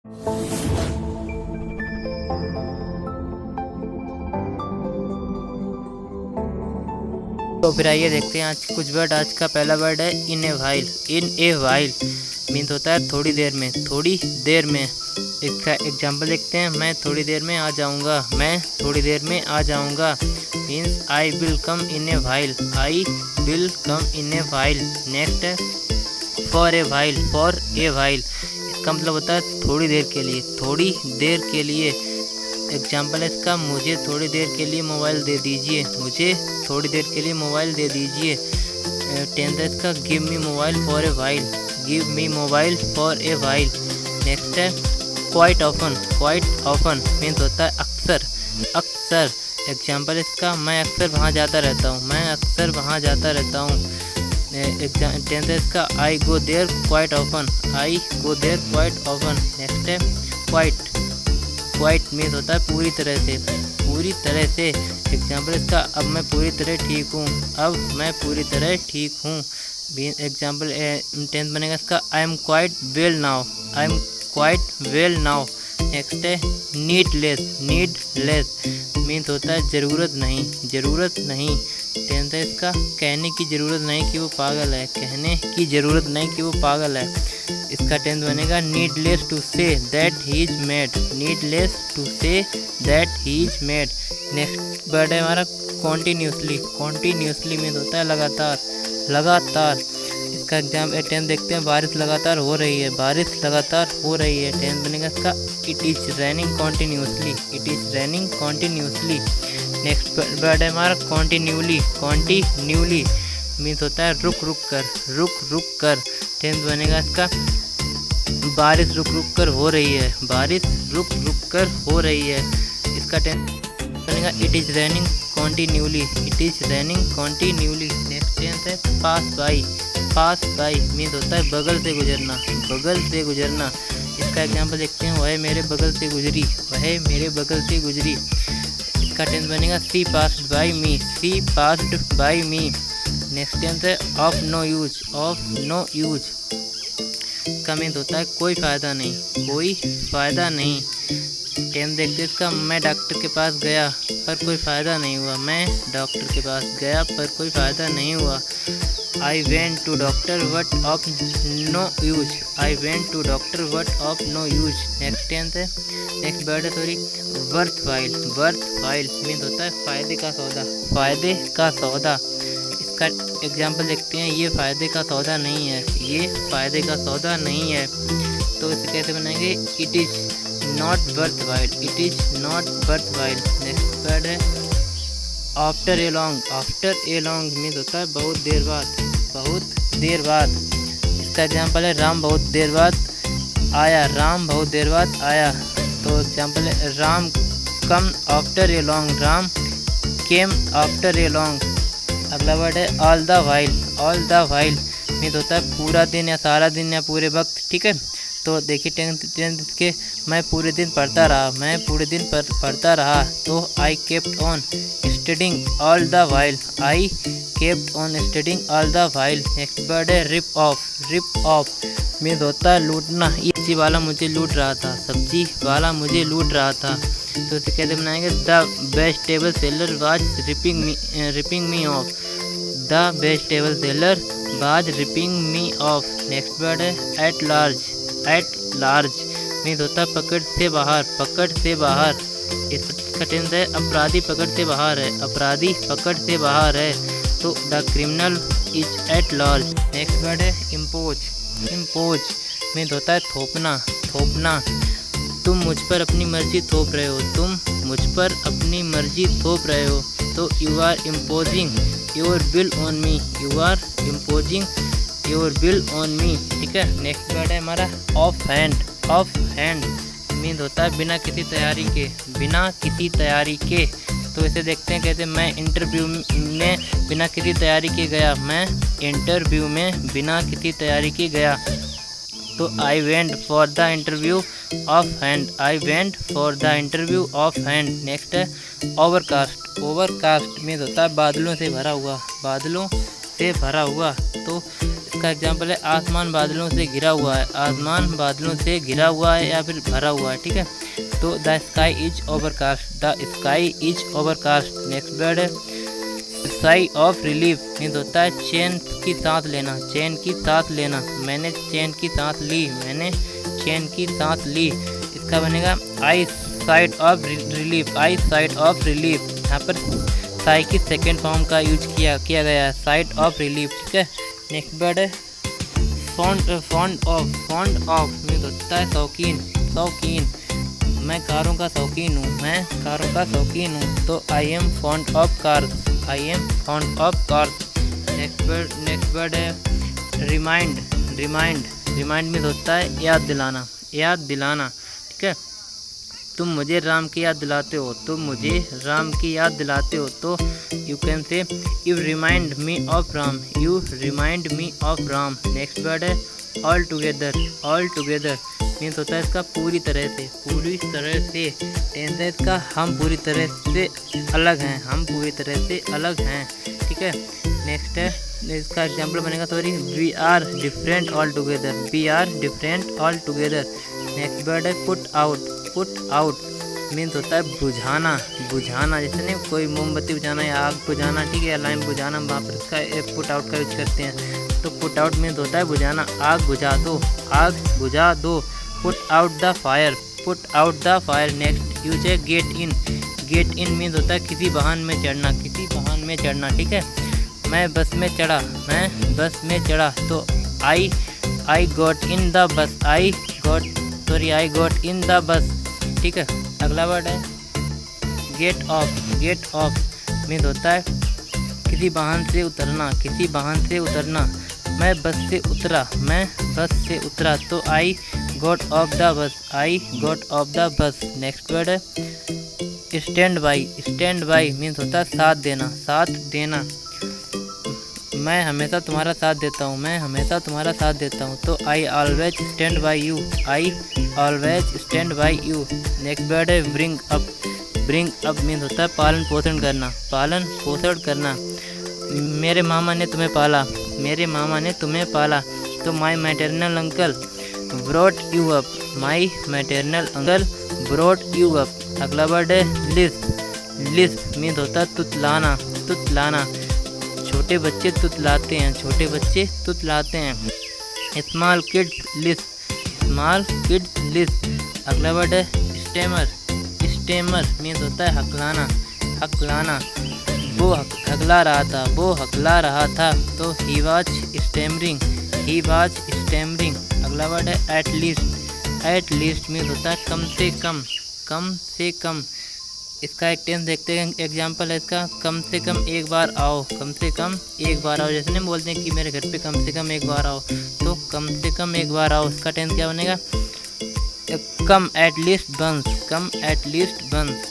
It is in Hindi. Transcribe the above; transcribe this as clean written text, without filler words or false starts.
तो फिर आइए देखते हैं आज कुछ वर्ड। आज का पहला वर्ड है in a while. In a while means होता है थोड़ी देर में, थोड़ी देर में। इसका एग्जाम्पल देखते हैं। मैं थोड़ी देर में आ जाऊंगा, मैं थोड़ी देर में आ जाऊंगा means I will come in a while, I will come in a while. Next है for a while, for a while. इसका मतलब होता है थोड़ी देर के लिए, थोड़ी देर के लिए। एग्जाम्पल है इसका, मुझे थोड़ी देर के लिए मोबाइल दे दीजिए, मुझे थोड़ी देर के लिए मोबाइल दे दीजिए। टेंथ है इसका, give me mobile for a while, give me mobile for a while. Next है quite often, quite often means होता है अक्सर, अक्सर। एग्जाम्पल इसका, मैं अक्सर वहाँ जाता रहता हूँ, मैं अक्सर वहाँ जाता रहता हूँ। टेंथ है इसका, I go there quite often, I go there quite often. Next है क्वाइट, क्वाइट मीन्स होता है पूरी तरह से, पूरी तरह से। एग्जाम्पल इसका, अब मैं पूरी तरह ठीक हूँ, अब मैं पूरी तरह ठीक हूँ। एग्जाम्पल 10th बनेगा इसका, I am quite well now, I am quite well now. Next है नीडलेस, नीडलेस मीन्स होता है ज़रूरत नहीं, ज़रूरत नहीं। 10th है इसका, कहने की ज़रूरत नहीं कि वो पागल है, कहने की ज़रूरत नहीं कि वो पागल है। इसका 10th बनेगा needless to say that he is mad, needless to say that he is mad. Next word है हमारा कॉन्टीन्यूसली, कॉन्टीन्यूसली मीन्स होता है लगातार, लगातार। इसका एग्जाम 10th देखते हैं, बारिश लगातार हो रही है, बारिश लगातार हो रही है। 10th बनेगा इसका, it is raining continuously, it is raining continuously. Next word है हमारा कॉन्टीन्यूली, कॉन्टीन्यूली मीन्स होता है रुक रुक कर, रुक रुक कर। 10th बनेगा इसका, बारिश रुक रुक कर हो रही है, बारिश रुक रुक कर हो रही है। इसका 10th बनेगा, it is raining continuously, it is raining continuously. Next 10th है pass by, pass by means होता है बगल से गुजरना, बगल से गुजरना। इसका एग्जाम्पल देखते हैं, वह मेरे बगल से गुजरी, वह मेरे बगल से गुजरी। इसका 10th बनेगा, she passed by me, she passed by me. Next 10th है of no use, of no use का मीन्स होता है कोई फ़ायदा नहीं, कोई फ़ायदा नहीं। 10th देखते इसका, मैं डॉक्टर के पास गया पर कोई फ़ायदा नहीं हुआ, मैं डॉक्टर के पास गया पर कोई फ़ायदा नहीं हुआ। I went to doctor but of no use, I went to doctor but of no use. Next 10th है, नेक्स्ट वर्ड है sorry worthwhile, worthwhile means होता है फ़ायदे का सौदा, फ़ायदे का सौदा। इसका एग्जाम्पल देखते हैं, ये फ़ायदे का सौदा नहीं है, ये फ़ायदे का सौदा नहीं है। तो इसे कैसे बनाएंगे, it is not worth while, it is not worth while. Next word है after a long, after a long means होता है बहुत देर बाद, बहुत देर बाद। इसका एग्जाम्पल है, राम बहुत देर बाद आया, राम बहुत देर बाद आया। तो एग्जाम्पल है, Ram come after a long, Ram came after a long. अगला वर्ड है all the while, all the while means होता है पूरा दिन या सारा दिन या पूरे वक्त, ठीक है। तो देखिए 10th के, मैं पूरे दिन पढ़ता रहा, मैं पूरे दिन पढ़ता रहा। तो I kept on studying all the while, I kept on studying all the while. Next word है rip off, rip off means होता है लूटना, ये सब्जी वाला मुझे लूट रहा था, सब्जी वाला मुझे लूट रहा था। तो इसे कैसे बनाएंगे, the vegetable seller was ripping me off, the vegetable seller was ripping me off. Next word है at large, at large means होता है पकड़ से बाहर, पकड़ से बाहर। इसका 10th है अपराधी पकड़ से बाहर है, अपराधी पकड़ से बाहर है। तो the criminal is at large. Next word है इम्पोज, इम्पोज मीन्स होता है थोपना, थोपना। तुम मुझ पर अपनी मर्जी थोप रहे हो, तुम मुझ पर अपनी मर्जी थोप रहे हो। तो you are imposing your will on me, you are imposing your will on me, ठीक है। नेक्स्ट वर्ड है हमारा offhand, offhand means होता है बिना किसी तैयारी के, बिना किसी तैयारी के। तो इसे देखते हैं कैसे, मैं इंटरव्यू में बिना किसी तैयारी के गया, मैं इंटरव्यू में बिना किसी तैयारी के गया। तो I went for the interview of hand, I went for the interview of hand. Next है ओवरकास्ट, ओवरकास्ट मीन्स होता है बादलों से भरा हुआ, बादलों से भरा हुआ। तो इसका एग्जाम्पल है आसमान बादलों से घिरा हुआ है। आसमान बादलों से घिरा हुआ है या फिर भरा हुआ है, ठीक है। तो the sky is overcast, the sky is overcast. Next word है साई ऑफ रिलीफ, मीन्स होता है चैन की सांस लेना, चैन की सांस लेना। मैंने चैन की सांस ली, मैंने चैन की सांस ली। इसका बनेगा I sighed of relief, I sighed of relief. यहाँ पर साई की सेकेंड फॉर्म का यूज किया गया है, साइड ऑफ रिलीफ, ठीक है। नेक्स्ट वर्ड है फॉन्ड ऑफ मीन्स होता है शौकीन, शौकीन। मैं कारों का शौकीन हूँ, मैं कारों का शौकीन हूँ। तो I am fond of cars, I am fond of cars. Next word है रिमाइंड, रिमाइंड मीन्स होता है याद दिलाना, याद दिलाना, ठीक है। तुम मुझे राम की याद दिलाते हो, तुम मुझे राम की याद दिलाते हो। तो you can say you remind me of Ram, you remind me of Ram. Next word है all together, all together means होता है इसका पूरी तरह से, पूरी तरह से। टेंस है इसका हम पूरी तरह से अलग हैं, हम पूरी तरह से अलग हैं, ठीक है। नेक्स्ट है इसका एग्जाम्पल बनेगा sorry we are different all together, we are different all together. Next word है put out, put out means होता है बुझाना, बुझाना। जैसे नहीं कोई मोमबत्ती बुझाना या आग बुझाना, ठीक है, या लाइम बुझाना, वहाँ पर इसका पुट आउट का यूज करते हैं। तो पुट आउट मीन्स होता है बुझाना, आग बुझा दो, आग बुझा दो। Put out the fire, put out the fire. Next use है get in, get in means होता है किसी वाहन में चढ़ना, किसी वाहन में चढ़ना, ठीक है। मैं बस में चढ़ा, मैं बस में चढ़ा। तो I got in the bus, I got in the bus, ठीक है। अगला वर्ड है get off, get off means होता है किसी वाहन से उतरना, किसी वाहन से उतरना। मैं बस से उतरा, मैं बस से उतरा। तो आई got off the bus, I got off the bus. Next word है stand by, stand by means होता है साथ देना, साथ देना। मैं हमेशा तुम्हारा साथ देता हूँ, मैं हमेशा तुम्हारा साथ देता हूँ। तो I always stand by you, I always stand by you. Next word है bring up, bring up means होता है पालन पोषण करना, पालन पोषण करना। मेरे मामा ने तुम्हें पाला, मेरे मामा ने तुम्हें पाला। तो my maternal uncle brought you up, my maternal uncle brought you up. अगला वर्ड है लिस्ट, लिस्ट मीन्स होता है तुतलाना, तुतलाना। छोटे बच्चे तुतलाते हैं, छोटे बच्चे तुतलाते हैं। Small kids list, small kids list. अगला वर्ड है स्टेमर, स्टेमर मीन्स होता है हकलाना, हकलाना। वो हकला रहा था, वो हकला रहा था। तो he was stammering, he was stammering. अगला वर्ड है at least, at least means होता है कम से कम, कम से कम। इसका एक टेंस देखते हैं, एग्जाम्पल है इसका कम से कम एक बार आओ, कम से कम एक बार आओ। जैसे नहीं बोलते हैं कि मेरे घर पे कम से कम एक बार आओ, तो कम से कम एक बार आओ। इसका टेंस क्या बनेगा come at least once, come at least once.